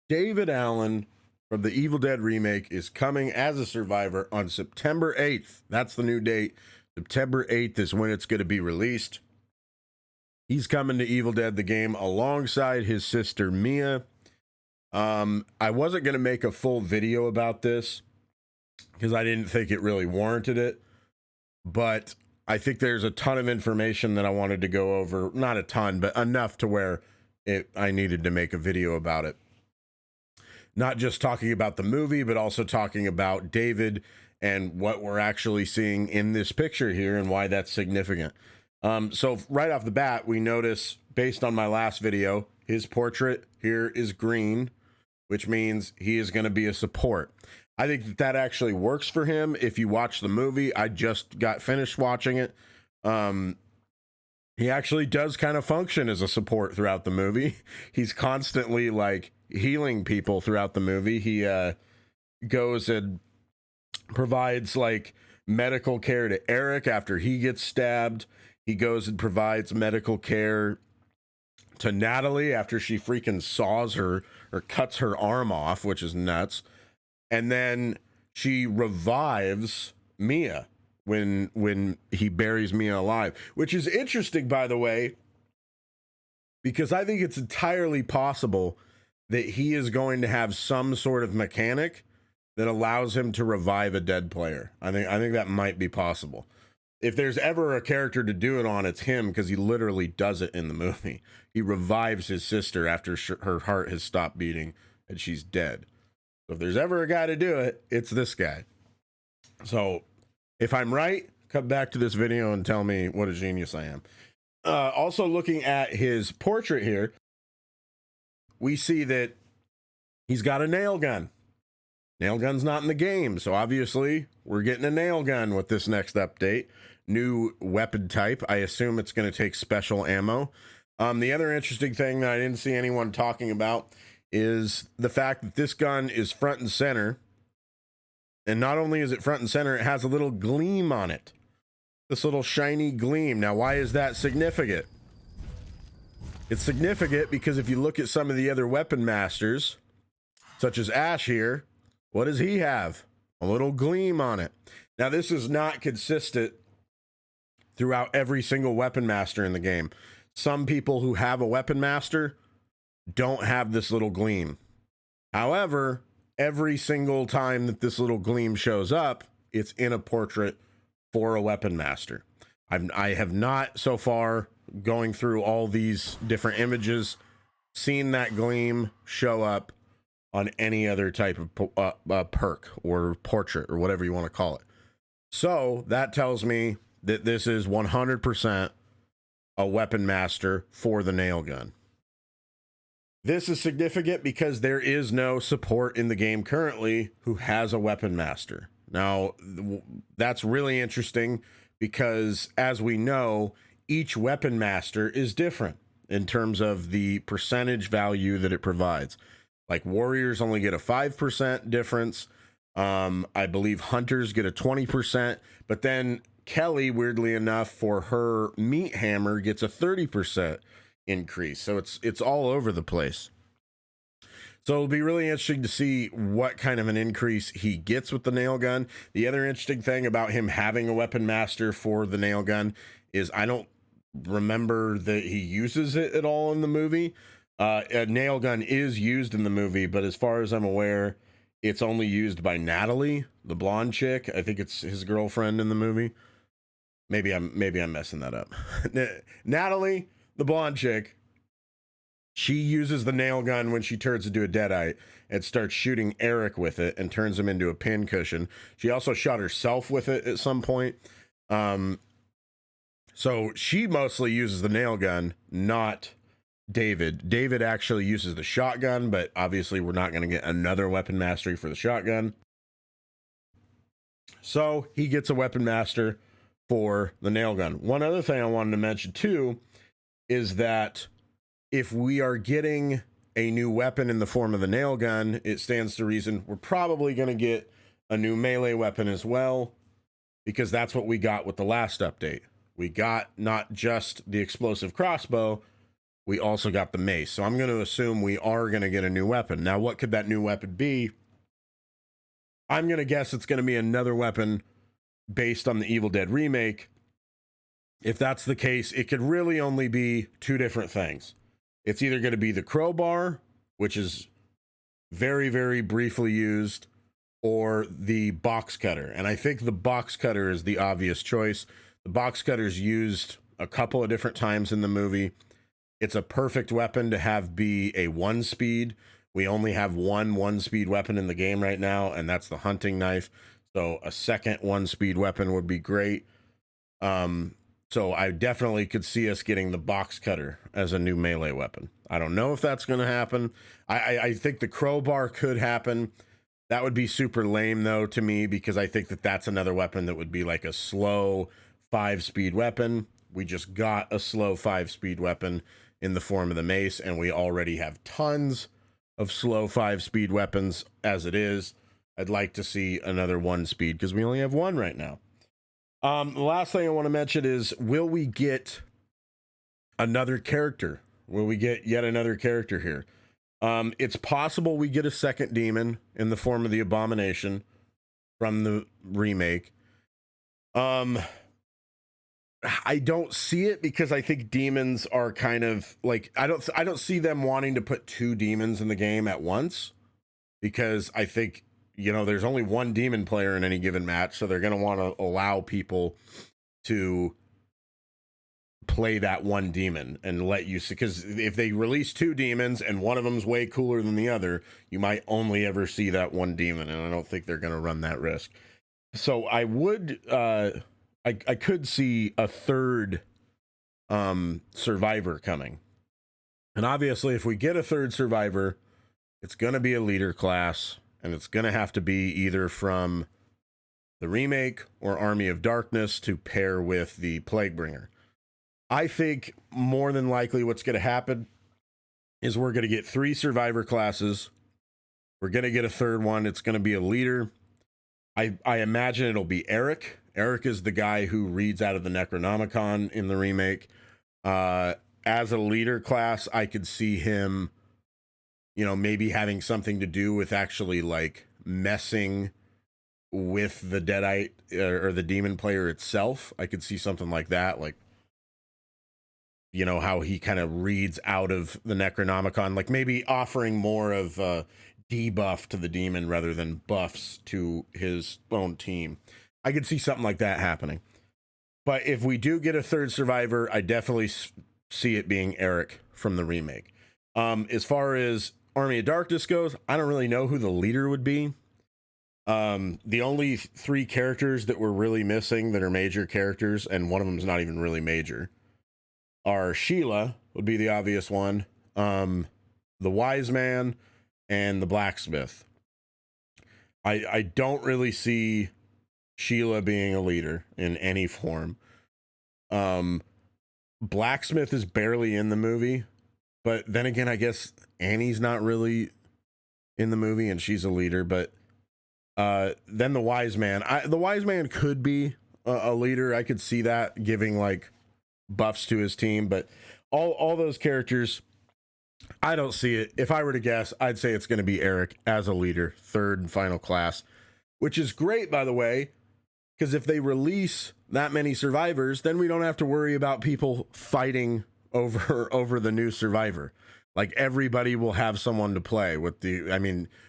David Allen from the Evil Dead remake is coming as a survivor on September 8th. That's the new date. September 8th is when it's going to be released. He's coming to Evil Dead the game alongside his sister Mia. I wasn't going to make a full video about this because I didn't think it really warranted it, but I think there's a ton of information that I wanted to go over. Not a ton, but enough to where I needed to make a video about it. Not just talking about the movie, but also talking about David and what we're actually seeing in this picture here and why that's significant. So right off the bat, we notice, based on my last video, his portrait here is green, which means he is going to be a support. I think that actually works for him. If you watch the movie, I just got finished watching it. He actually does kind of function as a support throughout the movie. He's constantly like healing people throughout the movie. He goes and provides like medical care to Eric after he gets stabbed. He goes and provides medical care to Natalie after she freaking saws her or cuts her arm off, which is nuts. And then she revives Mia when he buries Mia alive, which is interesting, by the way, because I think it's entirely possible that he is going to have some sort of mechanic that allows him to revive a dead player. I think that might be possible. If there's ever a character to do it on, it's him, because he literally does it in the movie. He revives his sister after her heart has stopped beating and she's dead. So if there's ever a guy to do it, it's this guy. So if I'm right, come back to this video and tell me what a genius I am. Also, looking at his portrait here, we see that he's got a nail gun. Nail gun's not in the game, so obviously we're getting a nail gun with this next update. New weapon type. I assume it's going to take special ammo. The other interesting thing that I didn't see anyone talking about is the fact that this gun is front and center. And not only is it front and center, it has a little gleam on it. This little shiny gleam. Now, why is that significant? It's significant because if you look at some of the other weapon masters, such as Ash here, what does he have? A little gleam on it. Now, this is not consistent throughout every single weapon master in the game. Some people who have a weapon master don't have this little gleam. However, every single time that this little gleam shows up, it's in a portrait for a weapon master. I have not so far, going through all these different images, seen that gleam show up on any other type of perk or portrait or whatever you want to call it. So that tells me that this is 100% a weapon master for the nail gun. This is significant because there is no support in the game currently who has a weapon master. Now, that's really interesting because, as we know, each weapon master is different in terms of the percentage value that it provides. Like warriors only get a 5% difference. I believe hunters get a 20%, but then Kelly, weirdly enough, for her meat hammer gets a 30% increase. So it's all over the place. So it'll be really interesting to see what kind of an increase he gets with the nail gun. The other interesting thing about him having a weapon master for the nail gun is I don't remember that he uses it at all in the movie. A nail gun is used in the movie, but as far as I'm aware, it's only used by Natalie, the blonde chick. I think it's his girlfriend in the movie. Maybe I'm messing that up. Natalie, the blonde chick, she uses the nail gun when she turns into a Deadite and starts shooting Eric with it and turns him into a pincushion. She also shot herself with it at some point. So she mostly uses the nail gun, not David. David actually uses the shotgun, but obviously we're not going to get another weapon mastery for the shotgun. So he gets a weapon master for the nail gun. One other thing I wanted to mention too is that if we are getting a new weapon in the form of the nail gun, it stands to reason we're probably going to get a new melee weapon as well, because that's what we got with the last update. We got not just the explosive crossbow, we also got the mace. So I'm going to assume we are going to get a new weapon. Now, what could that new weapon be? I'm going to guess it's going to be another weapon based on the Evil Dead remake. If that's the case, it could really only be two different things. It's either going to be the crowbar, which is very, very briefly used, or the box cutter. And I think the box cutter is the obvious choice. The box cutter is used a couple of different times in the movie. It's a perfect weapon to have be a 1-speed. We only have one 1-speed weapon in the game right now, and that's the hunting knife. So a second 1-speed weapon would be great. So I definitely could see us getting the box cutter as a new melee weapon. I don't know if that's going to happen. I think the crowbar could happen. That would be super lame, though, to me, because I think that that's another weapon that would be like a slow 5-speed weapon. We just got a slow 5-speed weapon in the form of the mace, and we already have tons of slow 5-speed weapons as it is. I'd like to see another 1-speed because we only have one right now. The last thing I want to mention is, will we get another character? Will we get yet another character here? It's possible we get a second demon in the form of the Abomination from the remake. I don't see it because I think demons are kind of like, I don't see them wanting to put two demons in the game at once, because I think, you know, there's only one demon player in any given match, so they're going to want to allow people to play that one demon and let you see, because if they release two demons and one of them's way cooler than the other, you might only ever see that one demon, and I don't think they're going to run that risk. So I would I could see a third survivor coming, and obviously if we get a third survivor, it's going to be a leader class, and it's going to have to be either from the remake or Army of Darkness to pair with the Plaguebringer. I think more than likely what's going to happen is we're going to get 3 survivor classes. We're going to get a third one. It's going to be a leader. I imagine it'll be Eric. Eric is the guy who reads out of the Necronomicon in the remake. As a leader class, I could see him, you know, maybe having something to do with actually like messing with the Deadite or the demon player itself. I could see something like that, like, you know, how he kind of reads out of the Necronomicon, like maybe offering more of a debuff to the demon rather than buffs to his own team. I could see something like that happening. But if we do get a third survivor, I definitely see it being Eric from the remake. As far as Army of Darkness goes, I don't really know who the leader would be. The only 3 characters that we're really missing that are major characters, and one of them is not even really major, are Sheila, would be the obvious one, the Wise Man, and the Blacksmith. I don't really see Sheila being a leader in any form. Blacksmith is barely in the movie, but then again, I guess Annie's not really in the movie and she's a leader. But then the Wise Man, the Wise Man could be a leader. I could see that, giving like buffs to his team, but all those characters, I don't see it. If I were to guess, I'd say it's going to be Eric as a leader, third and final class, which is great, by the way, because if they release that many survivors, then we don't have to worry about people fighting over the new survivor. Like, everybody will have someone to play with.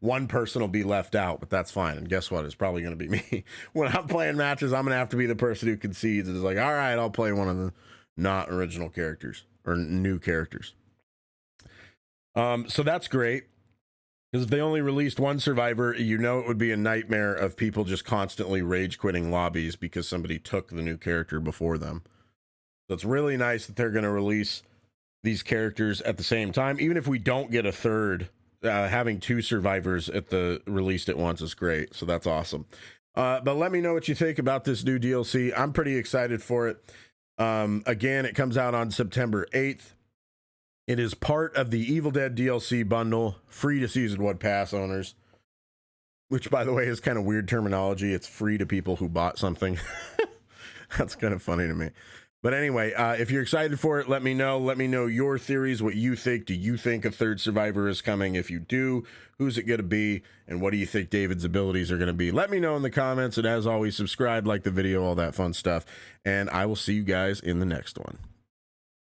One person will be left out, but that's fine. And guess what? It's probably going to be me. When I'm playing matches, I'm going to have to be the person who concedes. It's like, all right, I'll play one of the not original characters or new characters. So that's great, because if they only released one survivor, you know, it would be a nightmare of people just constantly rage quitting lobbies because somebody took the new character before them. So it's really nice that they're going to release these characters at the same time. Even if we don't get a third, having 2 survivors released at once is great. So that's awesome. But let me know what you think about this new DLC. I'm pretty excited for it. Again, it comes out on September 8th. It is part of the Evil Dead DLC bundle, free to Season 1 Pass owners, which, by the way, is kind of weird terminology. It's free to people who bought something. That's kind of funny to me. But anyway, if you're excited for it, let me know. Let me know your theories, what you think. Do you think a third survivor is coming? If you do, who's it going to be? And what do you think David's abilities are going to be? Let me know in the comments. And as always, subscribe, like the video, all that fun stuff. And I will see you guys in the next one.